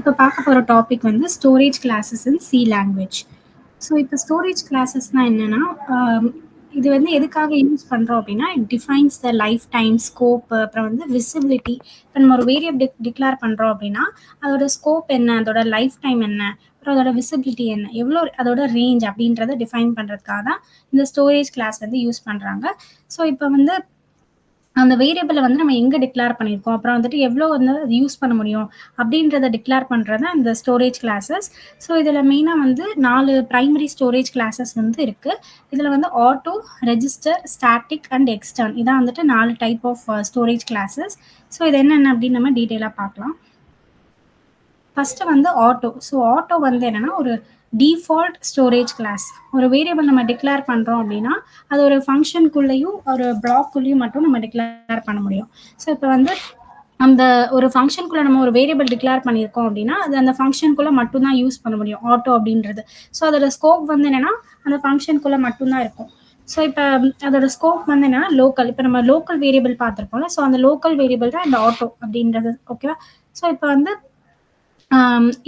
இப்ப பார்க்க போற டாபிக் வந்து ஸ்டோரேஜ் கிளாஸஸ் இன் சி லாங்குவேஜ். ஸோ இப்ப ஸ்டோரேஜ் கிளாஸஸ்னா என்னன்னா, இது வந்து எதுக்காக யூஸ் பண்றோம் அப்படின்னா, it defines the life time, scope, அப்புறம் வந்து விசிபிலிட்டி. இப்ப நம்ம ஒரு வேரியபிள் டிக்ளேர் பண்றோம் அப்படின்னா, அதோட ஸ்கோப் என்ன? அதோட லைஃப் டைம் என்ன? அப்புறம் அதோட விசிபிலிட்டி என்ன? எவ்வளோ அதோட ரேஞ்ச் அப்படின்றத டிஃபைன் பண்றதுக்காக தான் இந்த ஸ்டோரேஜ் கிளாஸ் வந்து யூஸ் பண்றாங்க. ஸோ இப்ப வந்து அந்த வேரியபிள வந்து நம்ம எங்க டிக்ளேர் பண்ணியிருக்கோம், அப்புறம் வந்துட்டு எவ்வளோ வந்து அது யூஸ் பண்ண முடியும் அப்படின்றத டிக்ளேர் பண்றது தான் இந்த ஸ்டோரேஜ் கிளாஸஸ். ஸோ இதில மெயினா வந்து 4 பிரைமரி ஸ்டோரேஜ் கிளாஸஸ் வந்து இருக்கு. இதில வந்து auto, register, static and extern இதான் வந்துட்டு 4 type of storage classes. So இது என்னென்ன அப்படின்னு நம்ம டீட்டெயிலா பார்க்கலாம். ஃபர்ஸ்ட்டு வந்து ஆட்டோ. ஸோ ஆட்டோ வந்து என்னன்னா, ஒரு டிஃபால்ட் ஸ்டோரேஜ் கிளாஸ். ஒரு வேரியபிள் நம்ம டிக்ளேர் பண்றோம் அப்படின்னா, அது ஒரு ஃபங்ஷனுக்குள்ளேயும், ஒரு ப்ளாக்குள்ளேயும் மட்டும் நம்ம டிக்ளேர் பண்ண முடியும். ஸோ இப்ப வந்து அந்த ஒரு ஃபங்ஷனுக்குள்ள நம்ம ஒரு வேரியபிள் டிக்ளேர் பண்ணியிருக்கோம் அப்படின்னா, அது அந்த ஃபங்ஷனுக்குள்ள மட்டும் தான் யூஸ் பண்ண முடியும், ஆட்டோ அப்படின்றது. ஸோ அதோட ஸ்கோப் வந்து என்னன்னா, அந்த ஃபங்ஷனுக்குள்ள மட்டும் தான் இருக்கும். ஸோ இப்ப அதோட ஸ்கோப் வந்து என்னன்னா, லோக்கல். இப்ப நம்ம லோக்கல் வேரியபிள் பார்த்திருப்போம்ல, ஸோ அந்த லோக்கல் வேரியபிள் தான் இந்த ஆட்டோ அப்படின்றது. ஓகேவா? ஸோ இப்ப வந்து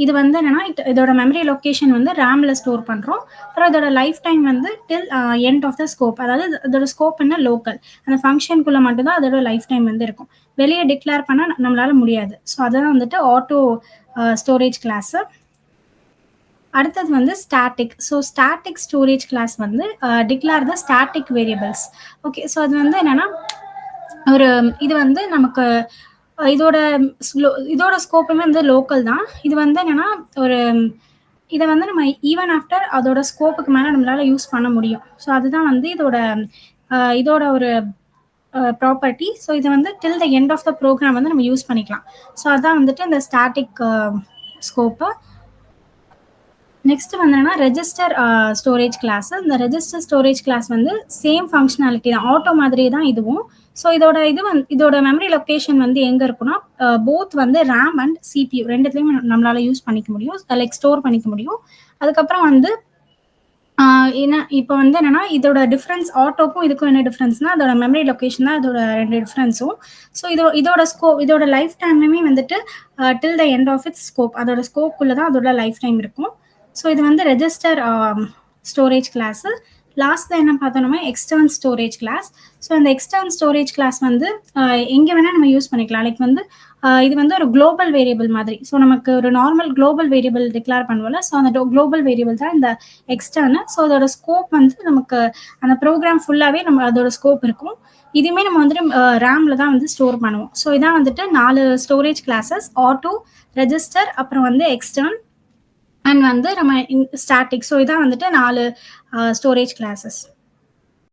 இது வந்து என்னன்னா, இதோட மெமரி லொகேஷன் வந்து ரேம்ல ஸ்டோர் பண்றோம். அப்புறம் இதோட லைஃப் டைம் வந்து till end of the scope. அதாவது இதோட ஸ்கோப் என்ன லோக்கல். அந்த ஃபங்ஷனுக்குள்ள மட்டும் தான் அதோட லைஃப் டைம் வந்து இருக்கும். வெளிய டிக்ளேர் பண்ண நம்மளால முடியாது. ஸோ அதான் வந்துட்டு ஆட்டோ ஸ்டோரேஜ் கிளாஸு. அடுத்தது வந்து static. So static storage class வந்து declare the static variables. Okay. So அது வந்து என்னன்னா, ஒரு இது வந்து நமக்கு இதோட இதோட ஸ்கோப்புமே வந்து லோக்கல் தான். இது வந்து என்னன்னா, ஒரு இத வந்து நம்ம ஈவன் ஆஃப்டர் அதோட ஸ்கோப்புக்கு மேல நம்மளால யூஸ் பண்ண முடியும். ஸோ அதுதான் வந்து இதோட ஒரு ப்ராப்பர்ட்டி. ஸோ இத வந்து till the end of the program வந்து நம்ம யூஸ் பண்ணிக்கலாம். ஸோ அதான் வந்துட்டு இந்த ஸ்டாட்டிக் ஸ்கோப்பு. நெக்ஸ்ட் வந்து என்னன்னா, ரெஜிஸ்டர் ஸ்டோரேஜ் கிளாஸ். இந்த ரெஜிஸ்டர் ஸ்டோரேஜ் கிளாஸ் வந்து சேம் ஃபங்ஷனாலிட்டி தான். ஆட்டோ மாதிரியே தான் இதுவும். ஸோ இதோட மெமரி லொகேஷன் வந்து எங்க இருக்குன்னா, போத் வந்து ரேம் அண்ட் சிபியூ 2த்துலயுமே நம்மளால யூஸ் பண்ணிக்க முடியும். லைக் ஸ்டோர் பண்ணிக்க முடியும். அதுக்கப்புறம் வந்து என்ன இப்ப வந்து என்னன்னா, இதோட டிஃபரன்ஸ் ஆட்டோக்கும் இதுக்கும் என்ன டிஃபரன்ஸ்னா, அதோட மெமரி லொகேஷன் தான் இதோட 2 டிஃபரன்ஸும். ஸோ இதோட லைஃப் டைமுமே வந்துட்டு till the end of its scope. அதோட ஸ்கோப்குள்ள தான் அதோட லைஃப் டைம் இருக்கும். ஸோ இது வந்து ரெஜிஸ்டர் ஸ்டோரேஜ் கிளாஸு. லாஸ்ட்ல என்ன பார்த்தோம்னா, எக்ஸ்டர்ன் ஸ்டோரேஜ் கிளாஸ். ஸோ இந்த எக்ஸ்டர்ன் ஸ்டோரேஜ் கிளாஸ் வந்து எங்க வேணா நம்ம யூஸ் பண்ணிக்கலாம். லைக் வந்து இது வந்து ஒரு குளோபல் வேரியபிள் மாதிரி. ஸோ நமக்கு ஒரு நார்மல் குளோபல் வேரியபிள் டிக்ளேர் பண்ணுவோம்ல, ஸோ அந்த குளோபல் வேரியபிள் தான் இந்த எக்ஸ்டர்னு. ஸோ அதோட ஸ்கோப் வந்து நமக்கு அந்த ப்ரோக்ராம் ஃபுல்லாவே அதோட ஸ்கோப் இருக்கும். இதுவுமே நம்ம வந்துட்டு ரேம்ல தான் வந்து ஸ்டோர் பண்ணுவோம். ஸோ இதான் வந்துட்டு 4 ஸ்டோரேஜ் கிளாஸஸ். ஆட்டோ, ரெஜிஸ்டர், அப்புறம் வந்து எக்ஸ்டர்ன் அண்ட் வந்து நம்ம ஸ்டாட்டிக். ஸோ இதான் வந்துட்டு 4 ஸ்டோரேஜ் கிளாஸஸ்.